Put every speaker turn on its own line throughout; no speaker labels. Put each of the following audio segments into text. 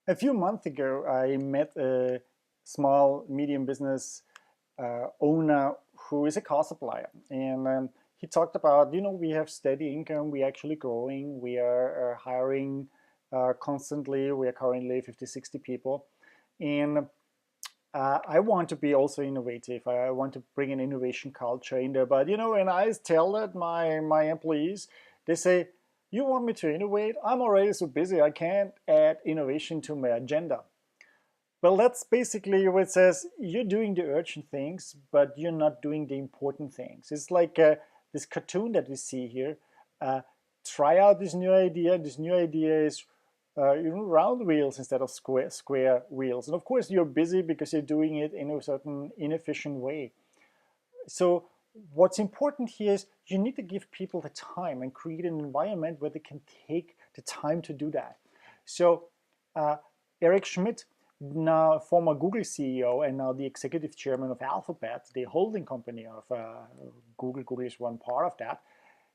A few months ago, I met a small, medium business owner who is a car supplier. And he talked about, we have steady income, we're actually growing, we are hiring constantly, we are currently 50, 60 people. And I want to be also innovative. I want to bring an innovation culture in there. But when I tell that my employees, they say, "You want me to innovate? I'm already so busy. I can't add innovation to my agenda." Well, that's basically what it says. You're doing the urgent things, but you're not doing the important things. It's like this cartoon that we see here. Uh, Try out this new idea. This new idea is round wheels instead of square wheels. And of course, you're busy because you're doing it in a certain inefficient way. So what's important here is you need to give people the time and create an environment where they can take the time to do that. So uh, Eric Schmidt, now former Google CEO and now the executive chairman of Alphabet, the holding company of Google, Google is one part of that,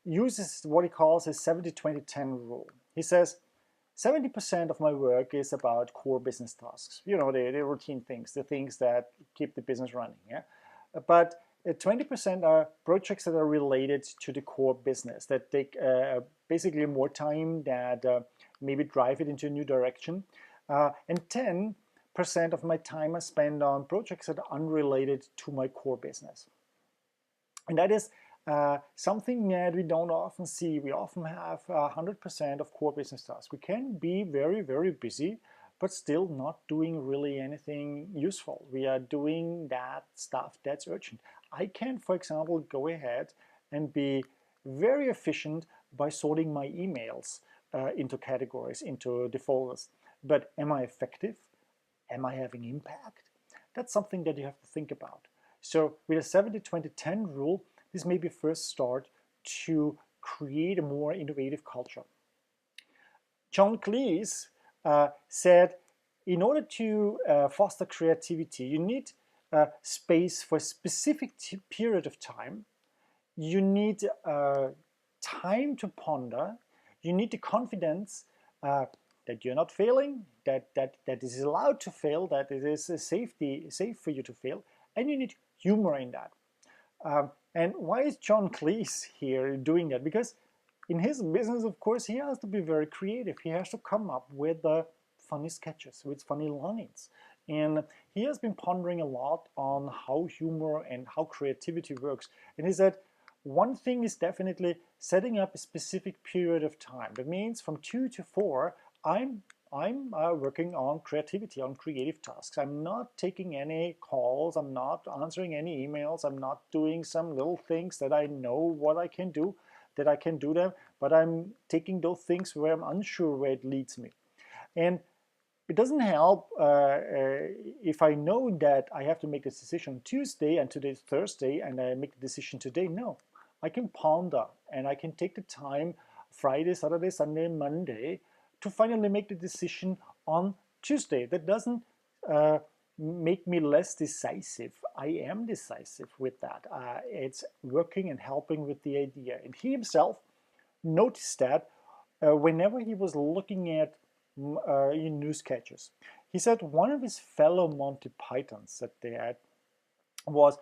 uses what he calls a 70-20-10 rule. He says, 70% of my work is about core business tasks, the routine things, the things that keep the business running. Yeah? But 20% are projects that are related to the core business, that take basically more time, that maybe drive it into a new direction. And 10% of my time I spend on projects that are unrelated to my core business. And that is something that we don't often see. We often have 100% of core business tasks. We can be very, very busy, but still not doing really anything useful. We are doing that stuff that's urgent. I can, for example, go ahead and be very efficient by sorting my emails into categories, into the folders. But am I effective? Am I having impact? That's something that you have to think about. So with a 70-20-10 rule, this may be a first start to create a more innovative culture. John Cleese said, in order to foster creativity, you need space for a specific period of time. You need time to ponder. You need the confidence that you're not failing, that it is allowed to fail, that it is safe for you to fail, and you need humor in that. And why is John Cleese here doing that? Because in his business, of course, he has to be very creative. He has to come up with funny sketches, with funny lines. And he has been pondering a lot on how humor and how creativity works. And he said, one thing is definitely setting up a specific period of time. That means from 2 to 4, I'm working on creativity, on creative tasks. I'm not taking any calls. I'm not answering any emails. I'm not doing some little things that I know what I can do, that I can do them, but I'm taking those things where I'm unsure where it leads me. And it doesn't help if I know that I have to make this decision on Tuesday and today's Thursday and I make the decision today. No, I can ponder and I can take the time Friday, Saturday, Sunday, Monday to finally make the decision on Tuesday. That doesn't make me less decisive. I am decisive with that. It's working and helping with the idea. And he himself noticed that whenever he was looking at new sketches, he said one of his fellow Monty Pythons that they had was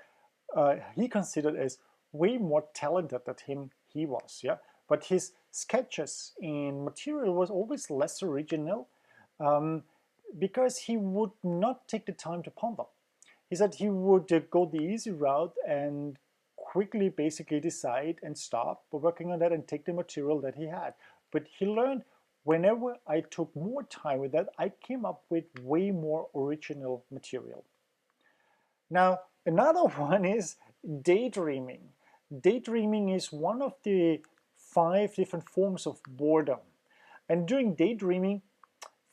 he considered as way more talented than he was, yeah. But his sketches in material was always less original because he would not take the time to ponder. He said he would go the easy route and quickly basically decide and stop working on that and take the material that he had. But he learned whenever I took more time with that, I came up with way more original material. Now, another one is daydreaming. Daydreaming is one of the 5 different forms of boredom. And during daydreaming,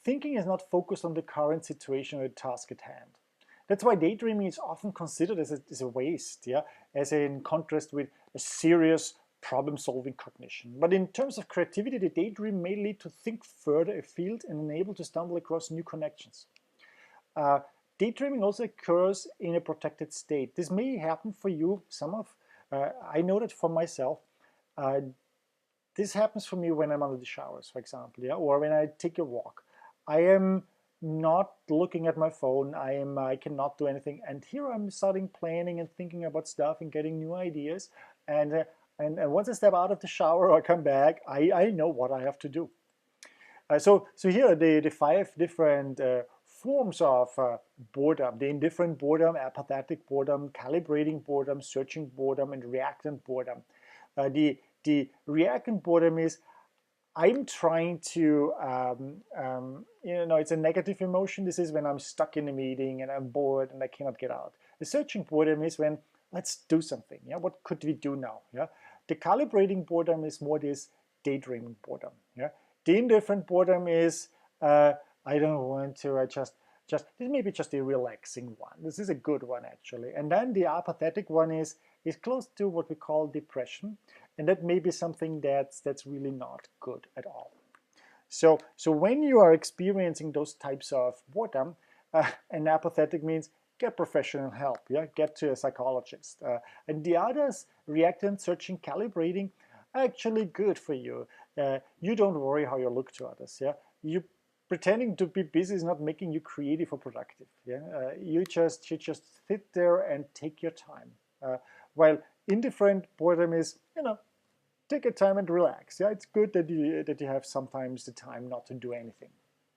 thinking is not focused on the current situation or the task at hand. That's why daydreaming is often considered as a waste, yeah, as in contrast with a serious problem-solving cognition. But in terms of creativity, the daydream may lead to think further afield and enable to stumble across new connections. Daydreaming also occurs in a protected state. This may happen for you. I know that for myself. This happens for me when I'm under the showers, for example, yeah, or when I take a walk. I am not looking at my phone. I cannot do anything. And here I'm starting planning and thinking about stuff and getting new ideas. And and once I step out of the shower or come back, I know what I have to do. So here are the five different forms of boredom. The indifferent boredom, apathetic boredom, calibrating boredom, searching boredom, and reactant boredom. The reactant boredom is I'm trying to, it's a negative emotion. This is when I'm stuck in a meeting and I'm bored and I cannot get out. The searching boredom is when let's do something. Yeah, what could we do now? Yeah, the calibrating boredom is more this daydreaming boredom. Yeah, the indifferent boredom is I don't want to. Just this may be just a relaxing one. This is a good one actually. And then the apathetic one is close to what we call depression, and that may be something that's really not good at all. So when you are experiencing those types of boredom, and apathetic means get professional help, yeah, get to a psychologist. And the others, reactant, searching, calibrating, are actually good for you. You don't worry how you look to others, yeah. You pretending to be busy is not making you creative or productive, yeah. You just sit there and take your time. While indifferent boredom is, take your time and relax. Yeah, it's good that you have sometimes the time not to do anything.